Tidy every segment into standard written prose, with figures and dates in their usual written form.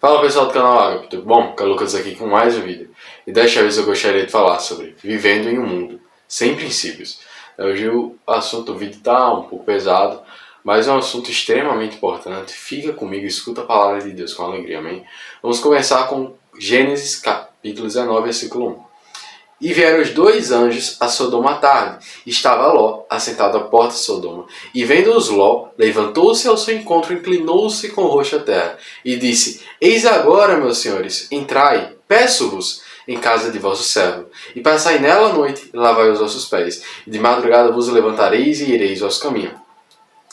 Fala pessoal do canal Ágape, tudo bom? É o Lucas aqui com mais um vídeo. E desta vez eu gostaria de falar sobre vivendo em um mundo sem princípios. Hoje o assunto do vídeo está um pouco pesado, mas é um assunto extremamente importante. Fica comigo, escuta a palavra de Deus com alegria, amém? Vamos começar com Gênesis capítulo 19, versículo 1. E vieram os dois anjos a Sodoma à tarde. Estava Ló assentado à porta de Sodoma. E vendo-os Ló, levantou-se ao seu encontro, inclinou-se com o rosto à terra. E disse: Eis agora, meus senhores, entrai, peço-vos, em casa de vosso servo. E passai nela a noite, e lavai os vossos pés. E de madrugada vos levantareis e ireis vosso caminho.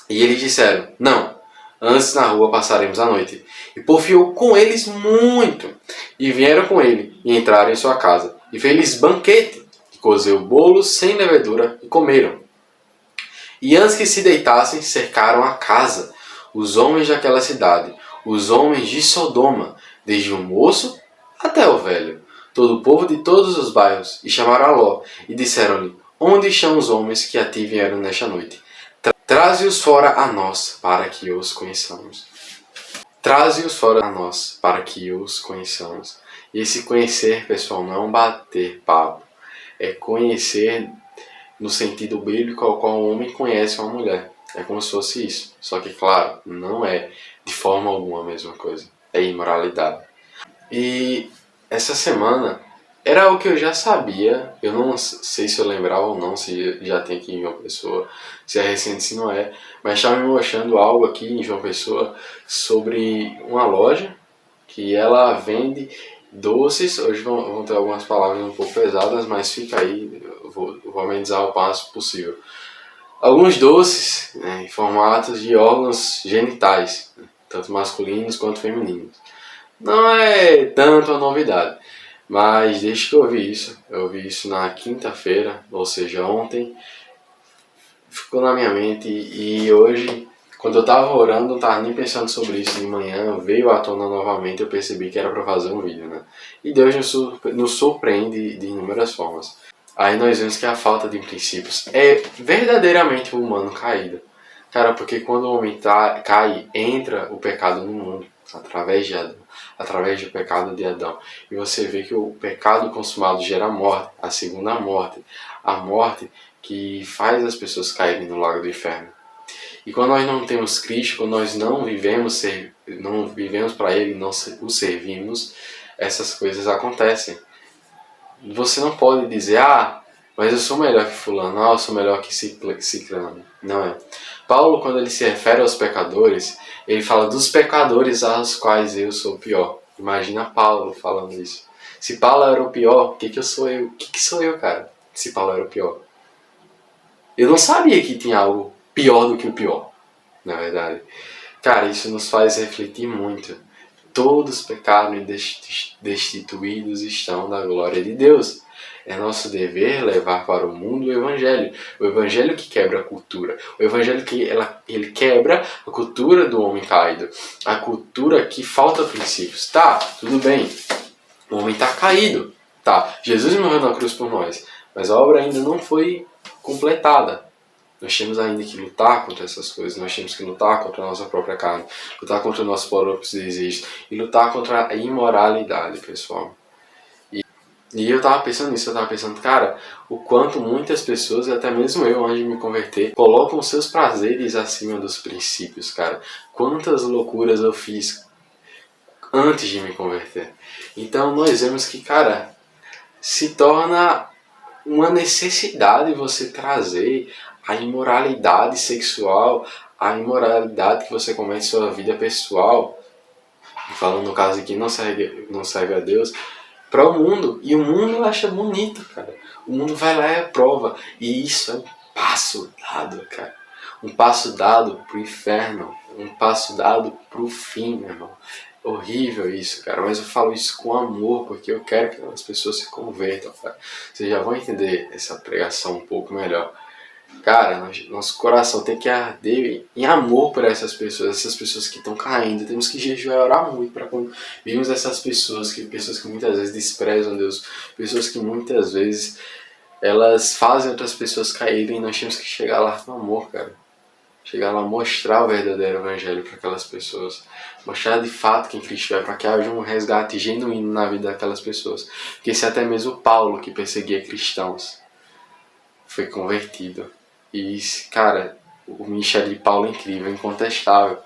E eles disseram: Não, antes na rua passaremos a noite. E porfiou com eles muito. E vieram com ele, e entraram em sua casa. E fez-lhes banquete, e cozeu bolos sem levedura, e comeram. E antes que se deitassem, cercaram a casa, os homens daquela cidade, os homens de Sodoma, desde o moço até o velho, todo o povo de todos os bairros, e chamaram a Ló, e disseram-lhe: Onde estão os homens que a ti vieram nesta noite? Traze-os fora a nós, para que os conheçamos. Traze-os fora a nós, para que os conheçamos. E esse conhecer, pessoal, não bater papo. É conhecer no sentido bíblico ao qual um homem conhece uma mulher. É como se fosse isso. Só que, claro, não é de forma alguma a mesma coisa. É imoralidade. E essa semana era algo que eu já sabia. Eu não sei se eu lembrava ou não, se já tem aqui em João Pessoa, se é recente, se não é. Mas estava me mostrando algo aqui em João Pessoa sobre uma loja que ela vende doces. Hoje vão ter algumas palavras um pouco pesadas, mas fica aí, eu vou amenizar o máximo possível. Alguns doces, né, em formatos de órgãos genitais, né, tanto masculinos quanto femininos. Não é tanto uma novidade, mas desde que eu ouvi isso na quinta-feira, ou seja, ontem, ficou na minha mente e hoje, quando eu estava orando, não estava nem pensando sobre isso de manhã, veio à tona novamente, eu percebi que era para fazer um vídeo, né? E Deus nos surpreende de inúmeras formas. Aí nós vemos que a falta de princípios é verdadeiramente o humano caído. Cara, porque quando o homem cai, entra o pecado no mundo, através de Adão, através do pecado de Adão. E você vê que o pecado consumado gera morte, a segunda morte, a morte que faz as pessoas caírem no lago do inferno. E quando nós não temos Cristo, quando nós não vivemos para Ele, não o servimos, essas coisas acontecem. Você não pode dizer: mas eu sou melhor que fulano, eu sou melhor que ciclano. Não é. Paulo, quando ele se refere aos pecadores, ele fala dos pecadores aos quais eu sou o pior. Imagina Paulo falando isso. Se Paulo era o pior, o que sou eu? O que sou eu, cara? Se Paulo era o pior. Eu não sabia que tinha algo pior do que o pior, na verdade. Cara, isso nos faz refletir muito. Todos pecaram e destituídos estão da glória de Deus. É nosso dever levar para o mundo o Evangelho que quebra a cultura, o Evangelho que ele quebra a cultura do homem caído, a cultura que falta princípios. Tá, tudo bem, o homem está caído, tá, Jesus morreu na cruz por nós, mas a obra ainda não foi completada. Nós temos ainda que lutar contra essas coisas, nós temos que lutar contra a nossa própria carne, lutar contra os nossos próprios desejos e lutar contra a imoralidade, pessoal. E eu tava pensando nisso, cara, o quanto muitas pessoas, e até mesmo eu, antes de me converter, colocam seus prazeres acima dos princípios, cara. Quantas loucuras eu fiz antes de me converter. Então nós vemos que, cara, se torna uma necessidade você trazer a imoralidade sexual, a imoralidade que você comete em sua vida pessoal, falando no caso aqui, não serve a Deus, para o mundo. E o mundo acha bonito, cara. O mundo vai lá e aprova. E isso é um passo dado, cara. Um passo dado pro inferno. Um passo dado pro fim, meu irmão. Horrível isso, cara. Mas eu falo isso com amor, porque eu quero que as pessoas se convertam, cara. Vocês já vão entender essa pregação um pouco melhor. Cara, nosso coração tem que arder em amor por essas pessoas que estão caindo. Temos que jejuar e orar muito para quando vimos essas pessoas que muitas vezes desprezam Deus, pessoas que muitas vezes elas fazem outras pessoas caírem, e nós temos que chegar lá com amor, cara. chegar lá, mostrar o verdadeiro evangelho para aquelas pessoas, mostrar de fato quem Cristo é, para que haja um resgate genuíno na vida daquelas pessoas. Porque se até mesmo Paulo, que perseguia cristãos, foi convertido. E, cara, o ministério de Paulo é incrível, incontestável.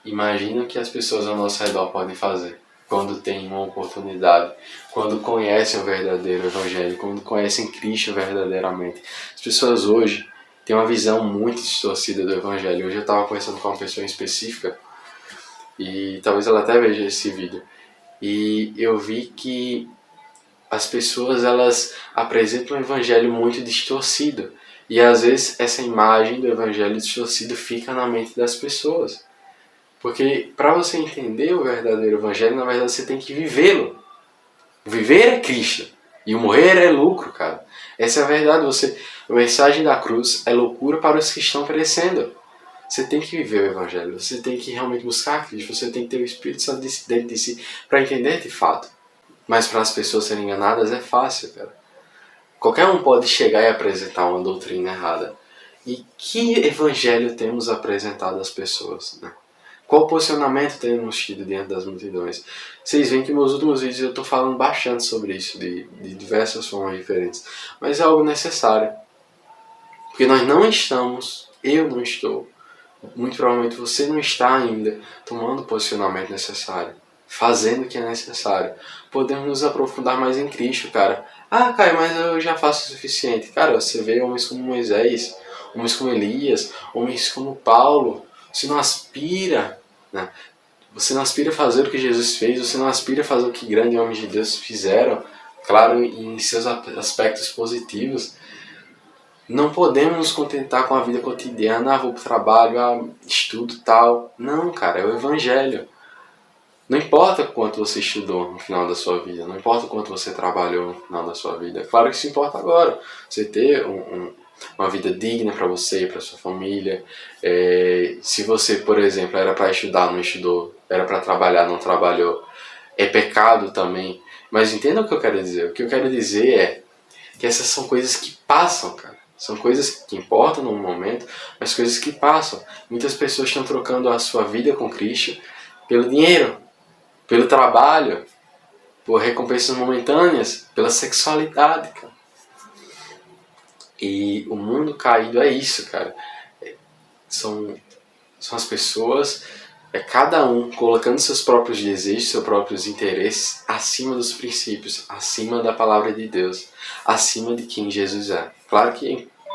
Imagina o que as pessoas ao nosso redor podem fazer quando têm uma oportunidade, quando conhecem o verdadeiro evangelho, quando conhecem Cristo verdadeiramente. As pessoas hoje têm uma visão muito distorcida do evangelho. Hoje eu estava conversando com uma pessoa específica e talvez ela até veja esse vídeo. E eu vi que as pessoas, elas apresentam um evangelho muito distorcido. E às vezes essa imagem do evangelho distorcido fica na mente das pessoas. Porque para você entender o verdadeiro evangelho, na verdade você tem que vivê-lo. Viver é Cristo. E o morrer é lucro, cara. Essa é a verdade. A mensagem da cruz é loucura para os que estão perecendo. Você tem que viver o evangelho. Você tem que realmente buscar Cristo. Você tem que ter o Espírito Santo dentro de si para entender de fato. Mas para as pessoas serem enganadas é fácil, cara. Qualquer um pode chegar e apresentar uma doutrina errada. E que evangelho temos apresentado às pessoas, né? Qual posicionamento temos tido diante das multidões? Vocês veem que nos meus últimos vídeos eu estou falando bastante sobre isso, de diversas formas diferentes. Mas é algo necessário. Porque nós não estamos, eu não estou, muito provavelmente você não está ainda tomando o posicionamento necessário, fazendo o que é necessário. Podemos nos aprofundar mais em Cristo, cara. Ah, Caio, mas eu já faço o suficiente. Cara, você vê homens como Moisés, homens como Elias, homens como Paulo. Você não aspira, né? Você não aspira a fazer o que Jesus fez, você não aspira a fazer o que grandes homens de Deus fizeram, claro, em seus aspectos positivos. Não podemos nos contentar com a vida cotidiana, vou para o trabalho, estudo tal. Não, cara, é o Evangelho. Não importa quanto você estudou no final da sua vida, não importa quanto você trabalhou no final da sua vida. Claro que isso importa agora. Você ter uma vida digna para você e para sua família. Se você, por exemplo, era para estudar, não estudou, era para trabalhar, não trabalhou, é pecado também. Mas entenda o que eu quero dizer. O que eu quero dizer é que essas são coisas que passam, cara. São coisas que importam no momento, mas coisas que passam. Muitas pessoas estão trocando a sua vida com Cristo pelo dinheiro, pelo trabalho, por recompensas momentâneas, pela sexualidade, cara. E o mundo caído é isso, cara. São as pessoas, cada um colocando seus próprios desejos, seus próprios interesses acima dos princípios, acima da palavra de Deus, acima de quem Jesus é. Claro que é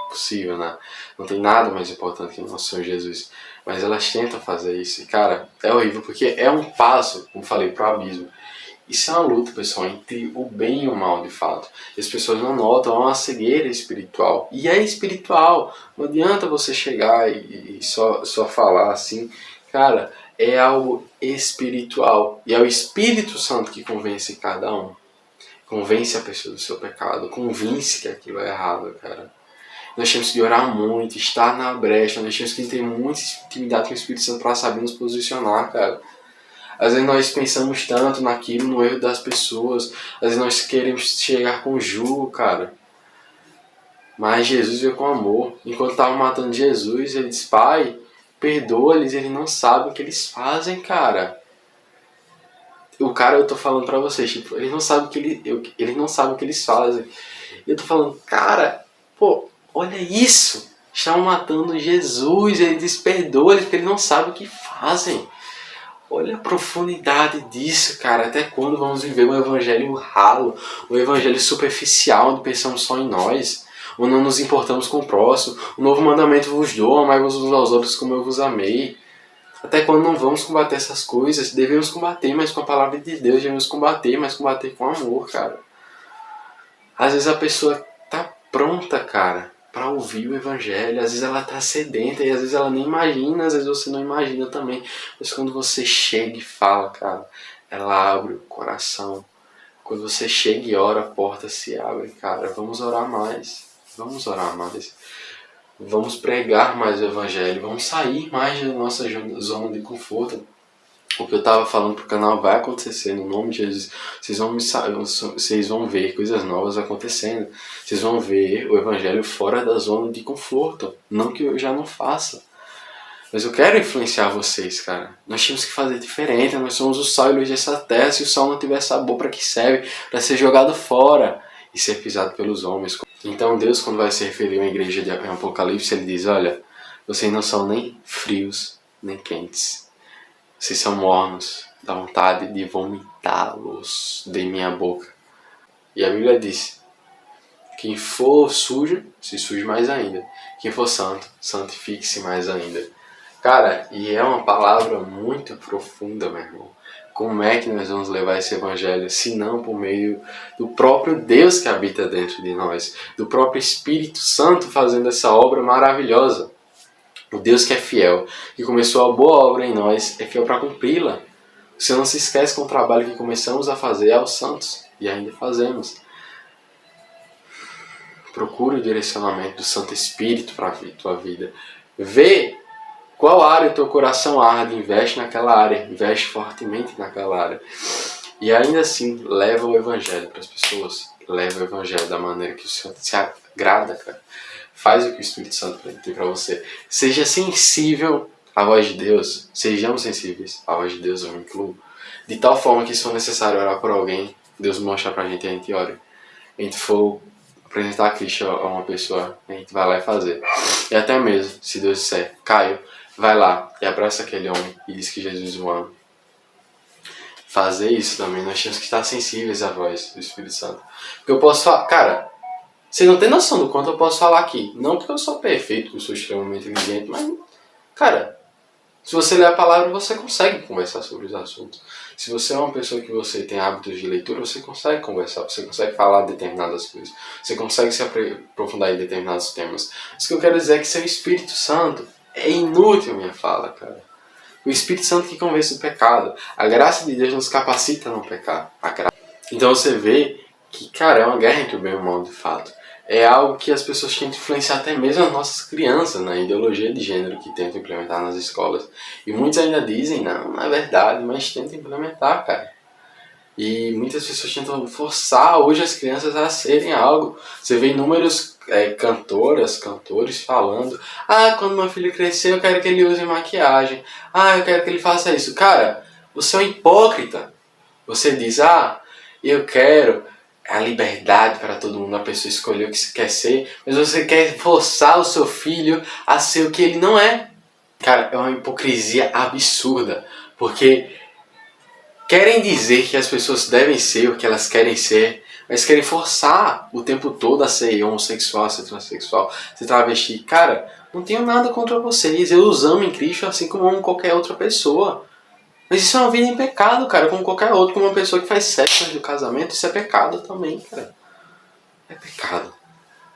impossível, né? Não tem nada mais importante que o nosso Senhor Jesus. Mas elas tentam fazer isso. E, cara, é horrível, porque é um passo, como falei, para o abismo. Isso é uma luta, pessoal, entre o bem e o mal, de fato. E as pessoas não notam, é uma cegueira espiritual. E é espiritual. Não adianta você chegar e só falar assim. Cara, é algo espiritual. E é o Espírito Santo que convence cada um. Convence a pessoa do seu pecado. Convence que aquilo é errado, cara. Nós temos que orar muito, estar na brecha. Nós temos que ter muita intimidade com o Espírito Santo para saber nos posicionar, cara. Às vezes nós pensamos tanto naquilo, no erro das pessoas. Às vezes nós queremos chegar com julgo, cara. Mas Jesus veio com amor. Enquanto estava matando Jesus, ele disse: Pai, perdoa-lhes, eles não sabem o que eles fazem, cara. O cara, eu tô falando pra vocês, tipo, eles não sabem o que eles fazem. Eu tô falando, cara, pô, olha isso. Estão matando Jesus, ele diz: perdoa-lhes, porque eles não sabem o que fazem. Olha a profundidade disso, cara. Até quando vamos viver um evangelho ralo, um evangelho superficial, onde pensamos só em nós, onde não nos importamos com o próximo. O novo mandamento vos dou, amai-vos uns aos outros como eu vos amei. Até quando não vamos combater essas coisas, devemos combater, mas com a palavra de Deus, devemos combater, mas combater com amor, cara. Às vezes a pessoa tá pronta, cara, para ouvir o evangelho. Às vezes ela tá sedenta e às vezes ela nem imagina, às vezes você não imagina também. Mas quando você chega e fala, cara, ela abre o coração. Quando você chega e ora, a porta se abre, cara. Vamos orar mais. Vamos orar mais. Vamos pregar mais o evangelho. Vamos sair mais da nossa zona de conforto. O que eu estava falando pro canal vai acontecer no nome de Jesus. Vocês vão ver coisas novas acontecendo. Vocês vão ver o evangelho fora da zona de conforto. Não que eu já não faça. Mas eu quero influenciar vocês, cara. Nós temos que fazer diferente. Nós somos o sal e luz dessa terra. Se o sal não tiver sabor, para que serve? Para ser jogado fora e ser pisado pelos homens. Então Deus, quando vai se referir a uma igreja de Apocalipse, ele diz, olha, vocês não são nem frios, nem quentes. Vocês são mornos, dá vontade de vomitá-los de minha boca. E a Bíblia diz, quem for sujo, se suje mais ainda. Quem for santo, santifique-se mais ainda. Cara, e é uma palavra muito profunda, meu irmão. Como é que nós vamos levar esse evangelho, se não por meio do próprio Deus que habita dentro de nós, do próprio Espírito Santo fazendo essa obra maravilhosa. O Deus que é fiel, que começou a boa obra em nós, é fiel para cumpri-la. Você não se esquece com o trabalho que começamos a fazer aos santos, e ainda fazemos. Procure o direcionamento do Santo Espírito para a tua vida. Vê qual área o teu coração arde, investe naquela área, investe fortemente naquela área. E ainda assim, leva o Evangelho para as pessoas. Leva o Evangelho da maneira que o Senhor se agrada, cara. Faz o que o Espírito Santo tem para você. Seja sensível à voz de Deus. Sejamos sensíveis à voz de Deus, eu me incluo. De tal forma que se for necessário orar por alguém, Deus mostra pra gente e a gente ora. A gente for apresentar a Cristo a uma pessoa, a gente vai lá e fazer. E até mesmo, se Deus disser, Caio, vai lá e abraça aquele homem e diz que Jesus o ama. Fazer isso também, nós temos que estar sensíveis à voz do Espírito Santo. Porque eu posso falar, cara, você não tem noção do quanto eu posso falar aqui. Não porque eu sou perfeito, que eu sou extremamente inteligente, mas, cara, se você ler a palavra, você consegue conversar sobre os assuntos. Se você é uma pessoa que você tem hábitos de leitura, você consegue conversar, você consegue falar de determinadas coisas, você consegue se aprofundar em determinados temas. Isso que eu quero dizer é que seu Espírito Santo é inútil, minha fala, cara. O Espírito Santo que convence o pecado. A graça de Deus nos capacita a não pecar. Então você vê que, cara, é uma guerra entre o bem e o mal, de fato. É algo que as pessoas tentam influenciar até mesmo as nossas crianças, na ideologia de gênero que tentam implementar nas escolas. E muitos ainda dizem, não é verdade, mas tentam implementar, cara. E muitas pessoas tentam forçar hoje as crianças a serem algo. Você vê inúmeros cantoras, cantores falando, quando meu filho crescer eu quero que ele use maquiagem. Eu quero que ele faça isso. Cara, você é um hipócrita. Você diz, eu quero a liberdade para todo mundo, a pessoa escolher o que quer ser, mas você quer forçar o seu filho a ser o que ele não é. Cara, é uma hipocrisia absurda, porque querem dizer que as pessoas devem ser o que elas querem ser, mas querem forçar o tempo todo a ser homossexual, a ser transexual, a ser travesti. Cara, não tenho nada contra vocês, eu os amo em Cristo assim como amo qualquer outra pessoa. Mas isso é uma vida em pecado, cara, como qualquer outro, como uma pessoa que faz sexo antes do casamento, isso é pecado também, cara. É pecado.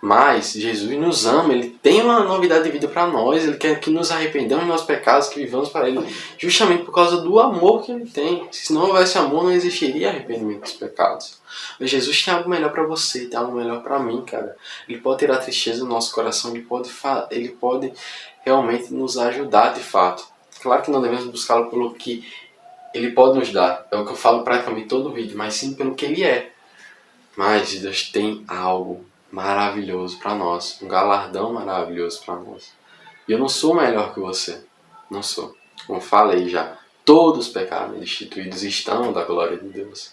Mas Jesus nos ama, Ele tem uma novidade de vida para nós, Ele quer que nos arrependamos dos nossos pecados, que vivamos para Ele, justamente por causa do amor que Ele tem. Se não houvesse amor, não existiria arrependimento dos pecados. Mas Jesus tem algo melhor para você, tem algo melhor para mim, cara. Ele pode tirar a tristeza do nosso coração, Ele pode realmente nos ajudar de fato. Claro que não devemos buscá-lo pelo que Ele pode nos dar. É o que eu falo praticamente todo vídeo, mas sim pelo que Ele é. Mas Deus tem algo maravilhoso para nós, um galardão maravilhoso para nós. E eu não sou melhor que você, não sou. Como falei já, todos os pecados destituídos estão da glória de Deus.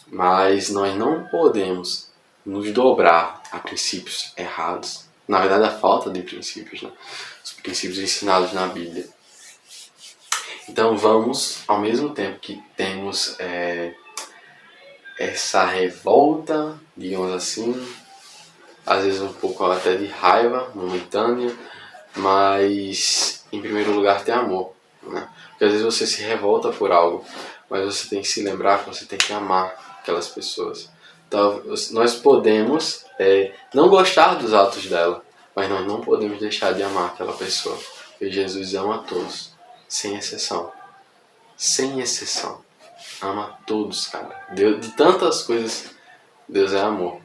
Mas nós não podemos nos dobrar a princípios errados. Na verdade, a falta de princípios, né? Os princípios ensinados na Bíblia. Então vamos, ao mesmo tempo que temos essa revolta, digamos assim, às vezes um pouco até de raiva momentânea, mas em primeiro lugar tem amor, né? Porque às vezes você se revolta por algo, mas você tem que se lembrar que você tem que amar aquelas pessoas. Então nós podemos não gostar dos atos dela, mas nós não podemos deixar de amar aquela pessoa, porque Jesus ama a todos, sem exceção. Sem exceção. Ama todos, cara. Deus, de tantas coisas, Deus é amor.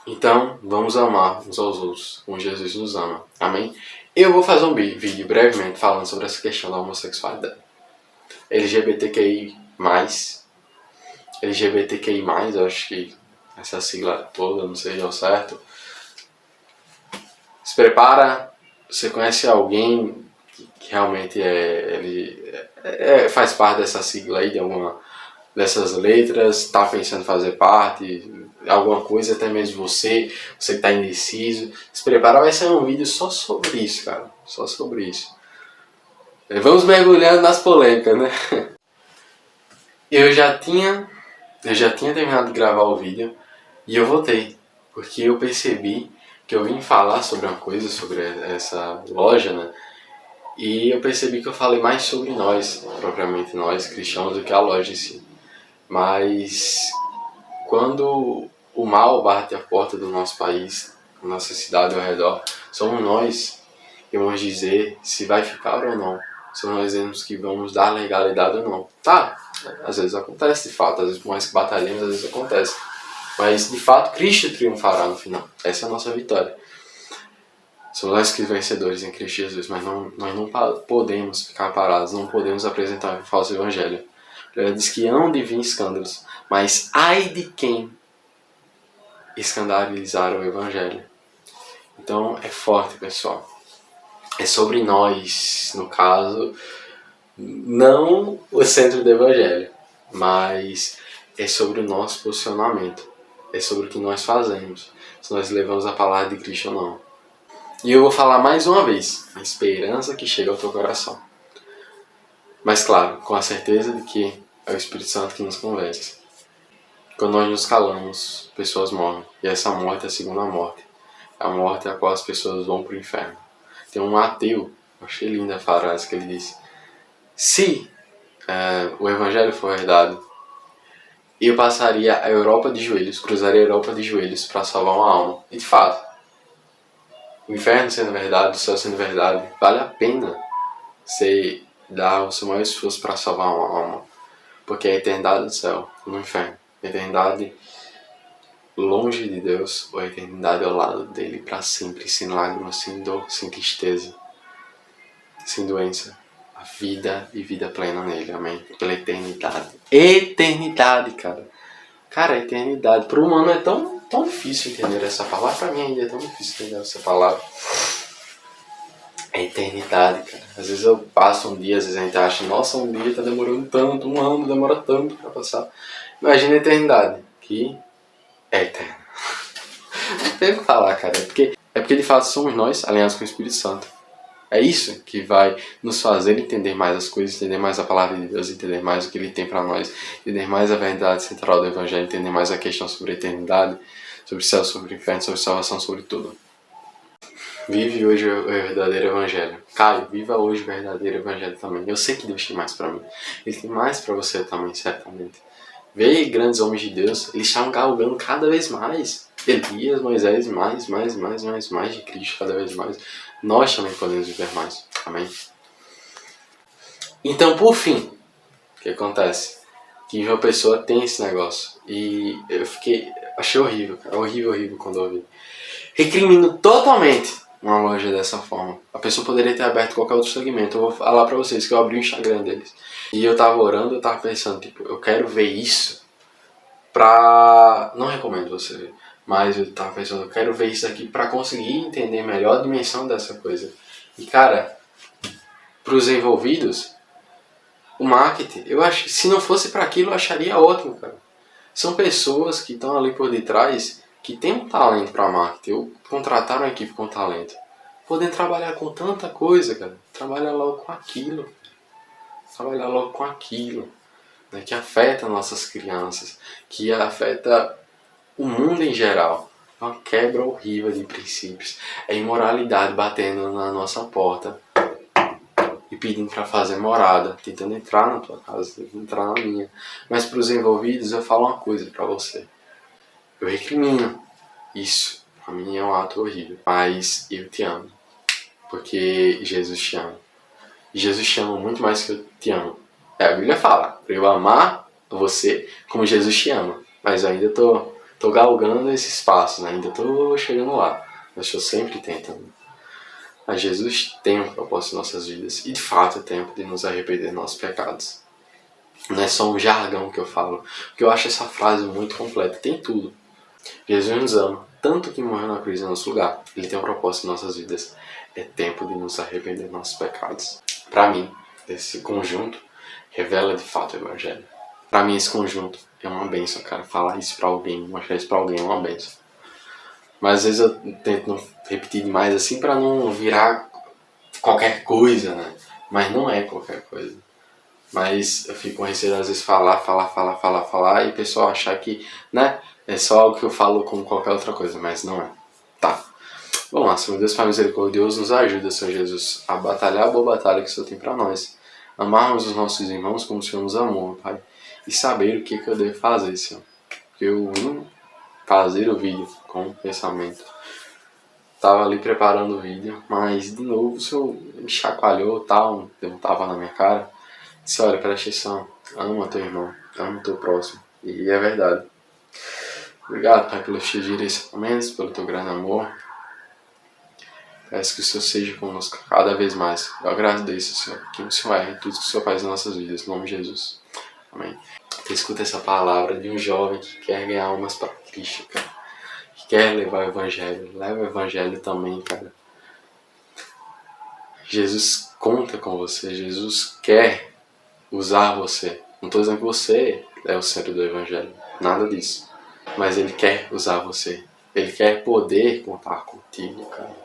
Então, vamos amar uns aos outros, como Jesus nos ama. Amém? Eu vou fazer um vídeo brevemente falando sobre essa questão da homossexualidade. LGBTQI+, eu acho que essa sigla toda, não sei ao certo. Se prepara, você conhece alguém que realmente faz parte dessa sigla aí, de alguma dessas letras, está pensando em fazer parte, alguma coisa, até mesmo você que está indeciso. Se prepara, vai ser um vídeo só sobre isso, cara. Só sobre isso. Vamos mergulhando nas polêmicas, né? Eu já tinha terminado de gravar o vídeo e eu voltei, porque eu percebi que eu vim falar sobre uma coisa, sobre essa loja, né? E eu percebi que eu falei mais sobre nós, propriamente nós, cristãos, do que a loja em si. Mas quando o mal bate a porta do nosso país, nossa cidade ao redor, somos nós que vamos dizer se vai ficar ou não. Somos nós mesmos que vamos dar legalidade ou não. Tá, às vezes acontece de fato, às vezes por mais que batalhemos, às vezes acontece. Mas de fato Cristo triunfará no final. Essa é a nossa vitória. Somos nós que vencedores em Cristo Jesus, mas nós não podemos ficar parados, não podemos apresentar um falso evangelho. Ele diz que hão de vir escândalos, mas ai de quem escandalizar o evangelho. Então é forte, pessoal. É sobre nós, no caso, não o centro do evangelho, mas é sobre o nosso posicionamento. É sobre o que nós fazemos, se nós levamos a palavra de Cristo ou não. E eu vou falar mais uma vez, a esperança que chega ao teu coração. Mas claro, com a certeza de que é o Espírito Santo que nos convence. Quando nós nos calamos, pessoas morrem. E essa morte é a segunda morte. A morte é a qual as pessoas vão para o inferno. Tem um ateu, eu achei linda a frase que ele disse: se o Evangelho for verdade, eu passaria a Europa de joelhos, cruzaria a Europa de joelhos para salvar uma alma. E de fato, o inferno sendo verdade, o céu sendo verdade, vale a pena você dar o seu maior esforço para salvar uma alma. Porque é a eternidade do céu, no inferno. A eternidade longe de Deus, ou a eternidade ao lado dele para sempre, sem lágrimas, sem dor, sem tristeza, sem doença. A vida e vida plena nele, amém? Pela eternidade. Eternidade, cara. Cara, a eternidade. Para o humano é tão difícil entender essa palavra. Para mim ainda é tão difícil entender essa palavra. É eternidade, cara. Às vezes eu passo um dia, às vezes a gente acha, nossa, um dia tá demorando tanto, um ano demora tanto para passar. Imagina a eternidade, que é eterna. Não tem o que falar, cara. É porque de fato somos nós alinhados com o Espírito Santo. É isso que vai nos fazer entender mais as coisas, entender mais a palavra de Deus, entender mais o que Ele tem para nós, entender mais a verdade central do Evangelho, entender mais a questão sobre a eternidade, sobre o céu, sobre o inferno, sobre salvação, sobre tudo. Vive hoje o verdadeiro Evangelho. Caio, viva hoje o verdadeiro Evangelho também. Eu sei que Deus tem mais para mim. Ele tem mais para você também, certamente. Vê grandes homens de Deus, eles estavam galgando cada vez mais. Elias, Moisés, mais de Cristo cada vez mais. Nós também podemos viver mais. Amém? Então, por fim, o que acontece? Que João Pessoa tem esse negócio. E eu achei horrível, cara. Horrível quando eu ouvi. Recrimino totalmente uma loja dessa forma. A pessoa poderia ter aberto qualquer outro segmento. Eu vou falar pra vocês que eu abri o Instagram deles. E eu tava orando, eu tava pensando, tipo, eu quero ver isso pra... Não recomendo você ver. Mas eu tava pensando, eu quero ver isso aqui pra conseguir entender melhor a dimensão dessa coisa. E cara, pros envolvidos, o marketing, eu acho que se não fosse pra aquilo, eu acharia ótimo, cara. São pessoas que estão ali por detrás que têm um talento pra marketing, ou contrataram uma equipe com talento. Podem trabalhar com tanta coisa, cara. Trabalhar logo com aquilo. Trabalhar logo com aquilo, né, que afeta nossas crianças, que afeta o mundo em geral. É uma quebra horrível de princípios. É imoralidade batendo na nossa porta e pedindo para fazer morada, tentando entrar na tua casa, tentando entrar na minha. Mas para os envolvidos eu falo uma coisa para você. Eu recrimino isso. Para mim é um ato horrível. Mas eu te amo. Porque Jesus te ama. Jesus te ama muito mais que eu te amo. A Bíblia fala, para eu amar você como Jesus te ama. Mas eu ainda tô galgando esse espaço, né? Ainda tô chegando lá. Mas estou sempre tentando. Mas Jesus tem um propósito em nossas vidas. E de fato é tempo de nos arrepender dos nossos pecados. Não é só um jargão que eu falo. Porque eu acho essa frase muito completa. Tem tudo. Jesus nos ama. tanto que morreu na cruz em nosso lugar. Ele tem um propósito em nossas vidas. É tempo de nos arrepender dos nossos pecados. Para mim, esse conjunto revela de fato o Evangelho. Para mim, esse conjunto é uma bênção, cara. Falar isso para alguém, mostrar isso para alguém é uma bênção. Mas às vezes eu tento não repetir demais assim para não virar qualquer coisa, né? Mas não é qualquer coisa. Mas eu fico com receio às vezes falar e o pessoal achar que, né, é só algo que eu falo como qualquer outra coisa, mas não é. Tá. Vamos lá, Senhor Deus Pai misericordioso, nos ajuda, Senhor Jesus, a batalhar a boa batalha que o Senhor tem para nós. Amarmos os nossos irmãos como o Senhor nos amou, Pai. E saber o que eu devo fazer, Senhor. Porque eu vim fazer o vídeo com o pensamento. Tava ali preparando o vídeo, mas de novo o Senhor me chacoalhou, tal, deu um tapa na minha cara. Disse, olha, presta atenção, ama teu irmão, ama teu próximo. E é verdade. Obrigado, Pai, pelos teus direcionamentos, pelo teu grande amor. Peço que o Senhor seja conosco cada vez mais. Eu agradeço, Senhor, que o Senhor erre tudo que o Senhor faz nas nossas vidas, em nome de Jesus. Amém. Você escuta essa palavra de um jovem que quer ganhar almas para Cristo, cara. Que quer levar o Evangelho. Leva o Evangelho também, cara. Jesus conta com você. Jesus quer usar você. Não estou dizendo que você é o centro do Evangelho. Nada disso. Mas Ele quer usar você. Ele quer poder contar contigo, cara.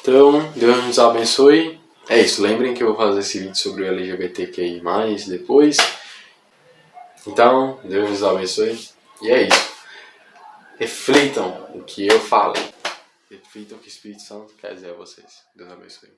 Então, Deus nos abençoe. É isso, lembrem que eu vou fazer esse vídeo sobre o LGBTQI+, depois. Então, Deus nos abençoe. E é isso. Reflitam o que eu falo. Reflitam o que o Espírito Santo quer dizer a vocês. Deus abençoe.